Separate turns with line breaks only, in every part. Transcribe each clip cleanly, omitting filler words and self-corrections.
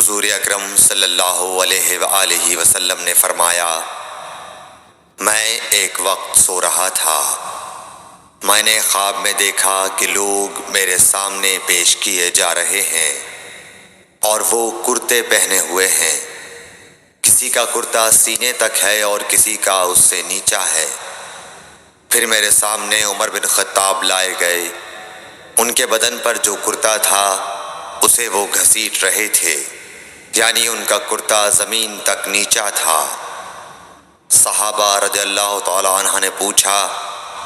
حضور اکرم صلی اللہ علیہ وآلہ وسلم نے فرمایا، میں ایک وقت سو رہا تھا، میں نے خواب میں دیکھا کہ لوگ میرے سامنے پیش کیے جا رہے ہیں اور وہ کرتے پہنے ہوئے ہیں، کسی کا کرتا سینے تک ہے اور کسی کا اس سے نیچا ہے۔ پھر میرے سامنے عمر بن خطاب لائے گئے، ان کے بدن پر جو کرتا تھا اسے وہ گھسیٹ رہے تھے، یعنی ان کا کرتا زمین تک نیچا تھا۔ صحابہ رضی اللہ تعالی عنہ نے پوچھا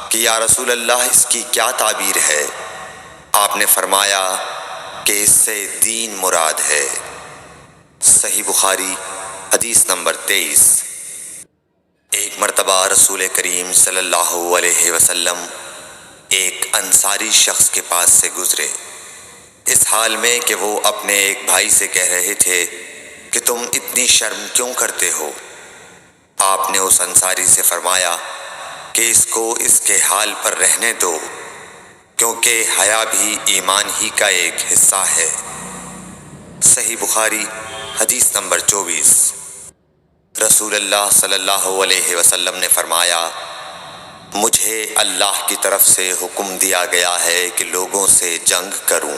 کہ یا رسول اللہ اس کی کیا تعبیر ہے؟ آپ نے فرمایا کہ اس سے دین مراد ہے۔ صحیح بخاری حدیث نمبر 23۔ ایک مرتبہ رسول کریم صلی اللہ علیہ وسلم ایک انصاری شخص کے پاس سے گزرے، اس حال میں کہ وہ اپنے ایک بھائی سے کہہ رہے تھے کہ تم اتنی شرم کیوں کرتے ہو؟ آپ نے اس انصاری سے فرمایا کہ اس کو اس کے حال پر رہنے دو، کیونکہ حیا بھی ایمان ہی کا ایک حصہ ہے۔ صحیح بخاری حدیث نمبر 24۔ رسول اللہ صلی اللہ علیہ وسلم نے فرمایا، مجھے اللہ کی طرف سے حکم دیا گیا ہے کہ لوگوں سے جنگ کروں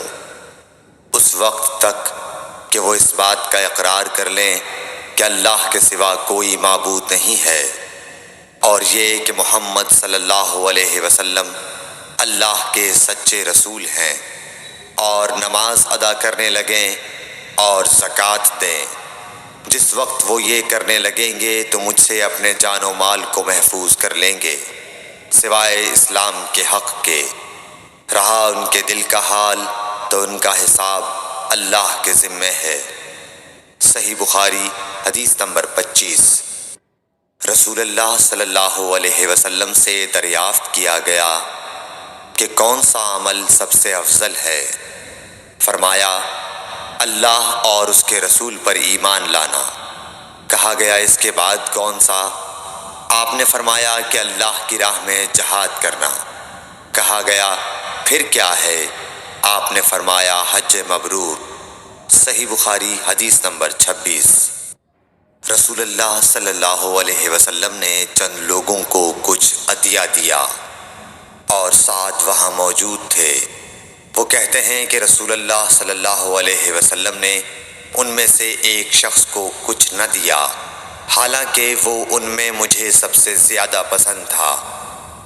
اس وقت تک کہ وہ اس بات کا اقرار کر لیں کہ اللہ کے سوا کوئی معبود نہیں ہے، اور یہ کہ محمد صلی اللہ علیہ وسلم اللہ کے سچے رسول ہیں، اور نماز ادا کرنے لگیں اور زکوٰۃ دیں۔ جس وقت وہ یہ کرنے لگیں گے تو مجھ سے اپنے جان و مال کو محفوظ کر لیں گے، سوائے اسلام کے حق کے۔ رہا ان کے دل کا حال تو ان کا حساب اللہ کے ذمے ہے۔ صحیح بخاری حدیث نمبر 25۔ رسول اللہ صلی اللہ علیہ وسلم سے دریافت کیا گیا کہ کون سا عمل سب سے افضل ہے؟ فرمایا، اللہ اور اس کے رسول پر ایمان لانا۔ کہا گیا اس کے بعد کون سا؟ آپ نے فرمایا کہ اللہ کی راہ میں جہاد کرنا۔ کہا گیا پھر کیا ہے؟ آپ نے فرمایا حج مبرور۔ صحیح بخاری حدیث نمبر 26۔ رسول اللہ صلی اللہ علیہ وسلم نے چند لوگوں کو کچھ عطیہ دیا اور ساتھ وہاں موجود تھے۔ وہ کہتے ہیں کہ رسول اللہ صلی اللہ علیہ وسلم نے ان میں سے ایک شخص کو کچھ نہ دیا، حالانکہ وہ ان میں مجھے سب سے زیادہ پسند تھا۔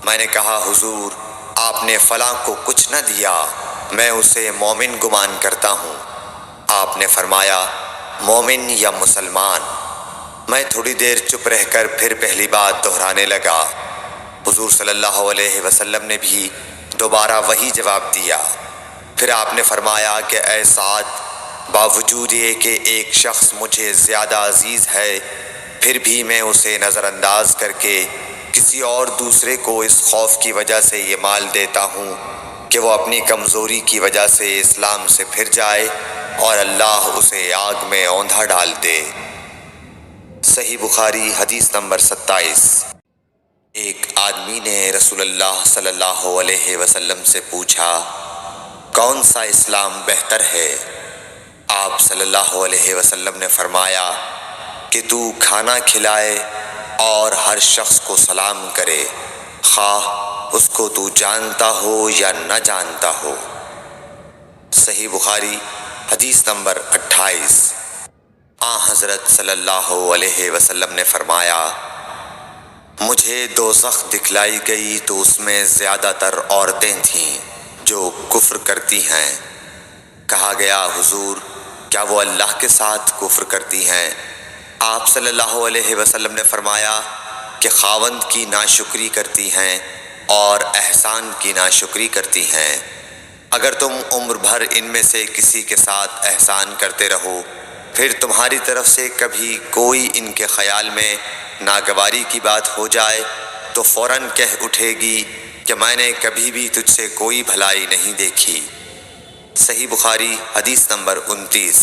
میں نے کہا حضور، آپ نے فلاں کو کچھ نہ دیا، میں اسے مومن گمان کرتا ہوں۔ آپ نے فرمایا مومن یا مسلمان؟ میں تھوڑی دیر چپ رہ کر پھر پہلی بات دہرانے لگا۔ حضور صلی اللہ علیہ وسلم نے بھی دوبارہ وہی جواب دیا۔ پھر آپ نے فرمایا کہ اے سعد، باوجود یہ کہ ایک شخص مجھے زیادہ عزیز ہے، پھر بھی میں اسے نظر انداز کر کے کسی اور دوسرے کو اس خوف کی وجہ سے یہ مال دیتا ہوں کہ وہ اپنی کمزوری کی وجہ سے اسلام سے پھر جائے اور اللہ اسے آگ میں اوندھا ڈال دے۔ صحیح بخاری حدیث نمبر 27۔ ایک آدمی نے رسول اللہ صلی اللہ علیہ وسلم سے پوچھا، کون سا اسلام بہتر ہے؟ آپ صلی اللہ علیہ وسلم نے فرمایا کہ تو کھانا کھلائے اور ہر شخص کو سلام کرے، خواہ اس کو تو جانتا ہو یا نہ جانتا ہو۔ صحیح بخاری حدیث نمبر 28۔ حضرت صلی اللہ علیہ وسلم نے فرمایا، مجھے دوزخ دکھلائی گئی تو اس میں زیادہ تر عورتیں تھیں جو کفر کرتی ہیں۔ کہا گیا حضور، کیا وہ اللہ کے ساتھ کفر کرتی ہیں؟ آپ صلی اللہ علیہ وسلم نے فرمایا کہ خاوند کی ناشکری کرتی ہیں اور احسان کی ناشکری کرتی ہیں۔ اگر تم عمر بھر ان میں سے کسی کے ساتھ احسان کرتے رہو، پھر تمہاری طرف سے کبھی کوئی ان کے خیال میں ناگواری کی بات ہو جائے تو فوراً کہہ اٹھے گی کہ میں نے کبھی بھی تجھ سے کوئی بھلائی نہیں دیکھی۔ صحیح بخاری حدیث نمبر 29۔